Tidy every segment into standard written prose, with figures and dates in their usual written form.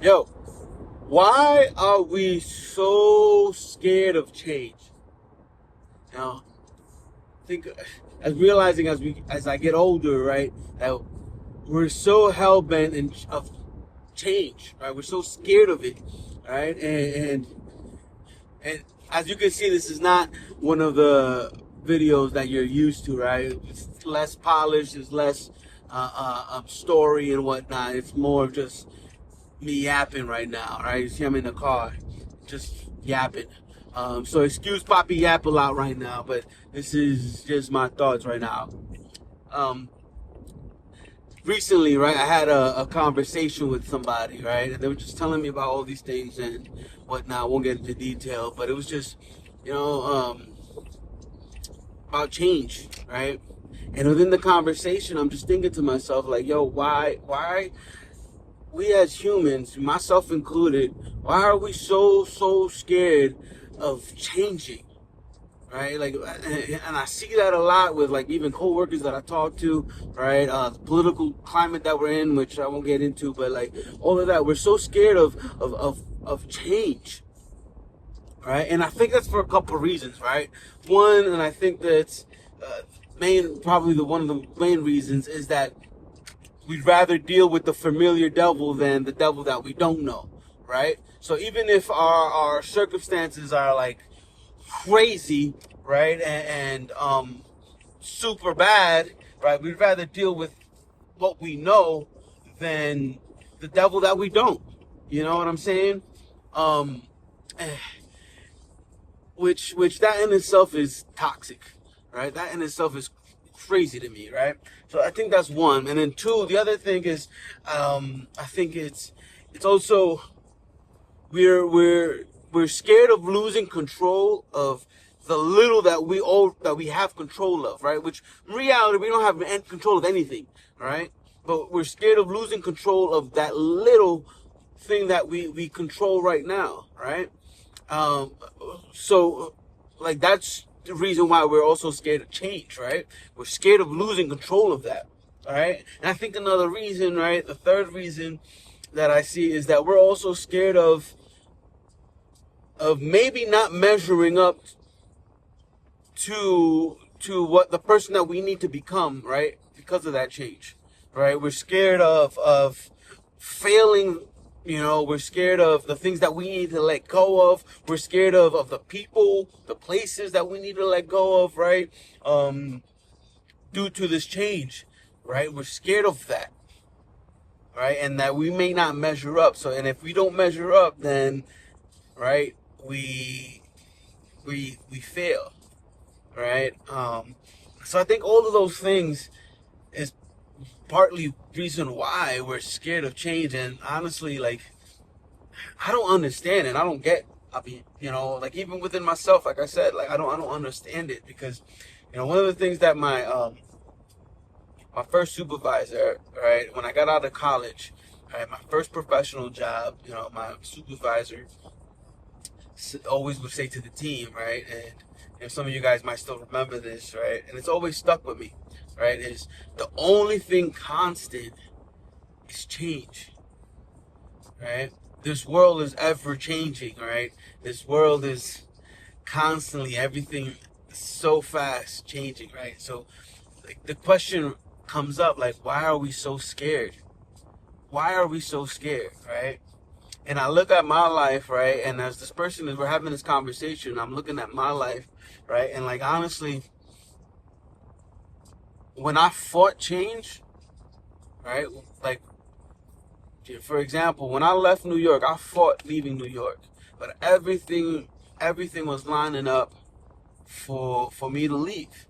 Yo, why are we so scared of change? Now, think as realizing as I get older, right, that we're so hell bent of change, right? We're so scared of it, right? And as you can see, this is not one of the videos that you're used to, right? It's less polished, it's less story and whatnot. It's more of just me yapping right now, right? You see, I'm in the car, just yapping. So excuse Poppy yap a lot right now, but this is just my thoughts right now. Um, Recently, right, I had a conversation with somebody, right, and they were just telling me about all these things and whatnot. I won't get into detail, but it was just, you know, about change, right? And within the conversation, I'm just thinking to myself, like, yo, why we as humans, myself included, why are we so scared of changing, right? Like, and I see that a lot with like even coworkers that I talk to, right? The political climate that we're in, which I won't get into, but like all of that, we're so scared of change, right? And I think that's for a couple of reasons, right? One, and I think that's probably one of the main reasons is that we'd rather deal with the familiar devil than the devil that we don't know, right? So even if our circumstances are like crazy, right, and super bad, right, we'd rather deal with what we know than the devil that we don't. You know what I'm saying? Um, which that in itself is toxic, right? That in itself is crazy to me, right? So I think that's one, and then two, the other thing is, I think it's also we're scared of losing control of the little that we have control of, right? Which in reality we don't have control of anything, right? But we're scared of losing control of that little thing that we control right now, right? Um, so, like, that's the reason why we're also scared of change, right? We're scared of losing control of that, all right? And I think another reason, right, the third reason that I see is that we're also scared of maybe not measuring up to what the person that we need to become, right? Because of that change, right? We're scared of failing. You know, we're scared of the things that we need to let go of. We're scared of the people, the places that we need to let go of, right? Due to this change, right? We're scared of that, right? And that we may not measure up. So, and if we don't measure up, then, right, we fail, right? So I think all of those things is partly reason why we're scared of change. And honestly, like, I don't understand it. I don't get. I mean, you know, like even within myself, like I said, like I don't understand it because, you know, one of the things that my first supervisor, right, when I got out of college, right, my first professional job, you know, my supervisor always would say to the team, right, and some of you guys might still remember this, right, and it's always stuck with me, right, is the only thing constant is change, right? This world is ever changing, right? This world is constantly, everything is so fast changing, right? So like the question comes up, like, why are we so scared? Why are we so scared, right? And I look at my life, right? And as this person is, we're having this conversation, I'm looking at my life, right? And like, honestly, when I fought change, right? Like, for example, when I left New York, I fought leaving New York, but everything was lining up for me to leave,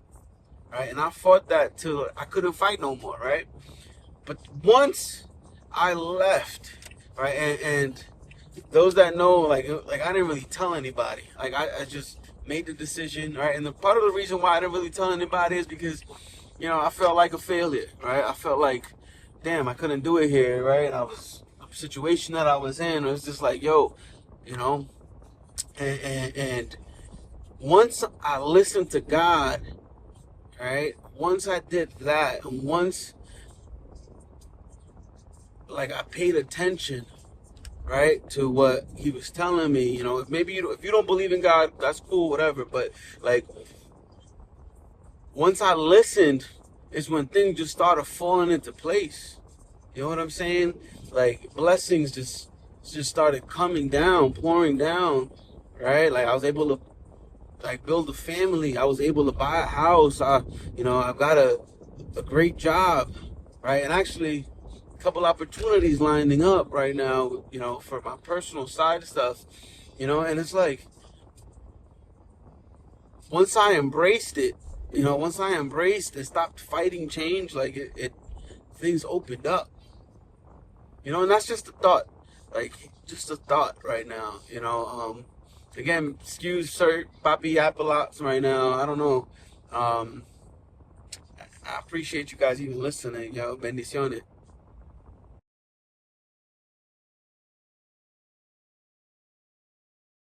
right? And I fought that till I couldn't fight no more, right? But once I left, right, and those that know, like I didn't really tell anybody. Like I just made the decision, right? And the part of the reason why I didn't really tell anybody is because, you know, I felt like a failure, right? I felt like, damn, I couldn't do it here, right? I was the situation that I was in. It was just like, yo, you know, and once I listened to God, right? Once I did that, and once like I paid attention, right, to what he was telling me. You know, if you don't believe in God, that's cool, whatever. But like once I listened, is when things just started falling into place. You know what I'm saying? Like blessings just started coming down, pouring down, right? Like I was able to like build a family. I was able to buy a house. I've got a great job, right? And actually, a couple opportunities lining up right now, for my personal side stuff, and it's like once I embraced it, once I embraced and stopped fighting change, like it things opened up, and that's just a thought, like just a thought right now, again, excuse sir, papi appelots right now. I don't know. I appreciate you guys even listening, yo. Bendiciones.